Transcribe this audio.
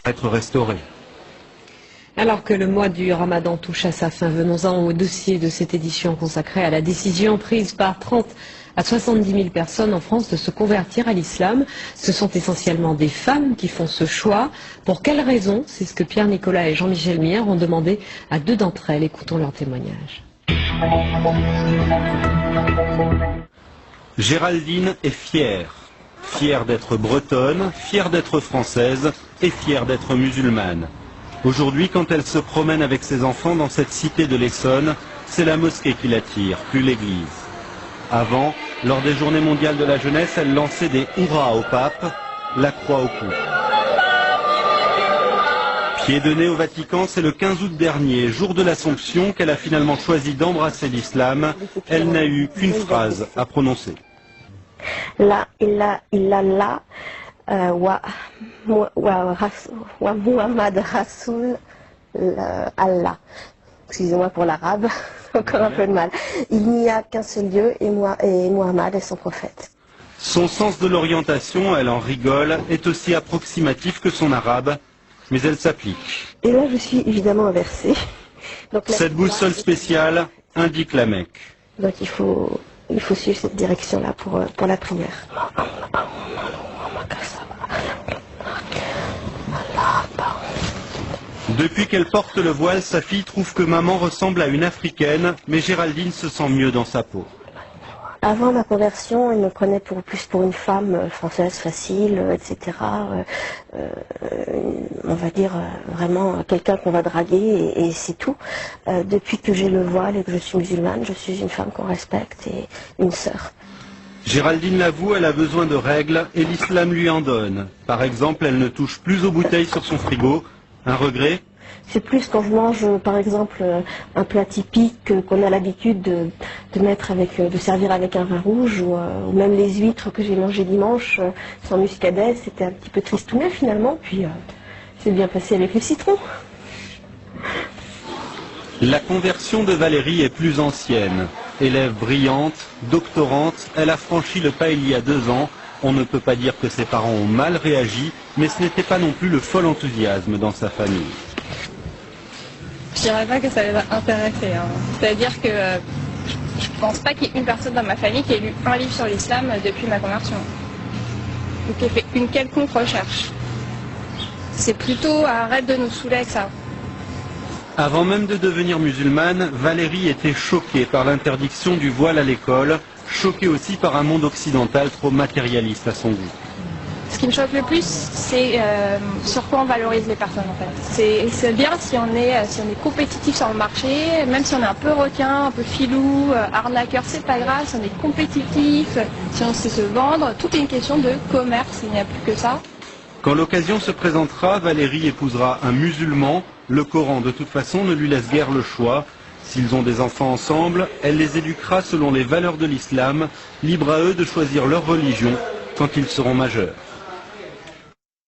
être restaurée. Alors que le mois du Ramadan touche à sa fin, venons-en au dossier de cette édition consacrée à la décision prise par 30 à 70 000 personnes en France de se convertir à l'islam. Ce sont essentiellement des femmes qui font ce choix. Pour quelles raisons? C'est ce que Pierre Nicolas et Jean-Michel Mière ont demandé à 2 d'entre elles. Écoutons leur témoignage. Géraldine est fière. Fière d'être bretonne, fière d'être française et fière d'être musulmane. Aujourd'hui, quand elle se promène avec ses enfants dans cette cité de l'Essonne, c'est la mosquée qui l'attire, plus l'église. Avant, lors des journées mondiales de la jeunesse, elle lançait des hurrahs au pape, la croix au cou. Pied de nez au Vatican, c'est le 15 août dernier, jour de l'Assomption, qu'elle a finalement choisi d'embrasser l'islam. Elle n'a eu qu'une phrase à prononcer. La ilaha illallah wa Muhammad Rasoul Allah. Excusez-moi pour l'arabe, encore un peu de mal. Il n'y a qu'un seul Dieu et Muhammad est son prophète. Son sens de l'orientation, elle en rigole, est aussi approximatif que son arabe, mais elle s'applique. Et là je suis évidemment inversée. Donc, cette boussole spéciale indique la Mecque. Donc il faut suivre cette direction-là pour la prière. Depuis qu'elle porte le voile, sa fille trouve que maman ressemble à une africaine, mais Géraldine se sent mieux dans sa peau. Avant ma conversion, il me prenait plus pour une femme française facile, etc. On va dire vraiment quelqu'un qu'on va draguer et c'est tout. Depuis que j'ai le voile et que je suis musulmane, je suis une femme qu'on respecte et une sœur. Géraldine l'avoue, elle a besoin de règles et l'islam lui en donne. Par exemple, elle ne touche plus aux bouteilles sur son frigo. Un regret? C'est plus quand je mange, par exemple, un plat typique qu'on a l'habitude de mettre de servir avec un vin rouge, ou même les huîtres que j'ai mangées dimanche sans muscadet, c'était un petit peu tristounet finalement, puis c'est bien passé avec le citron. La conversion de Valérie est plus ancienne. Élève brillante, doctorante, elle a franchi le pas il y a 2 ans. On ne peut pas dire que ses parents ont mal réagi, mais ce n'était pas non plus le fol enthousiasme dans sa famille. Je dirais pas que ça les a intéressés. C'est-à-dire que je pense pas qu'il y ait une personne dans ma famille qui ait lu un livre sur l'islam depuis ma conversion. Ou qui ait fait une quelconque recherche. C'est plutôt arrête de nous saouler avec ça. Avant même de devenir musulmane, Valérie était choquée par l'interdiction du voile à l'école, choquée aussi par un monde occidental trop matérialiste à son goût. Ce qui me choque le plus, c'est sur quoi on valorise les personnes en fait. C'est bien si on est compétitif sur le marché, même si on est un peu requin, un peu filou, arnaqueur, c'est pas grave, si on est compétitif, si on sait se vendre, tout est une question de commerce, il n'y a plus que ça. Quand l'occasion se présentera, Valérie épousera un musulman. Le Coran, de toute façon, ne lui laisse guère le choix. S'ils ont des enfants ensemble, elle les éduquera selon les valeurs de l'islam, libre à eux de choisir leur religion quand ils seront majeurs.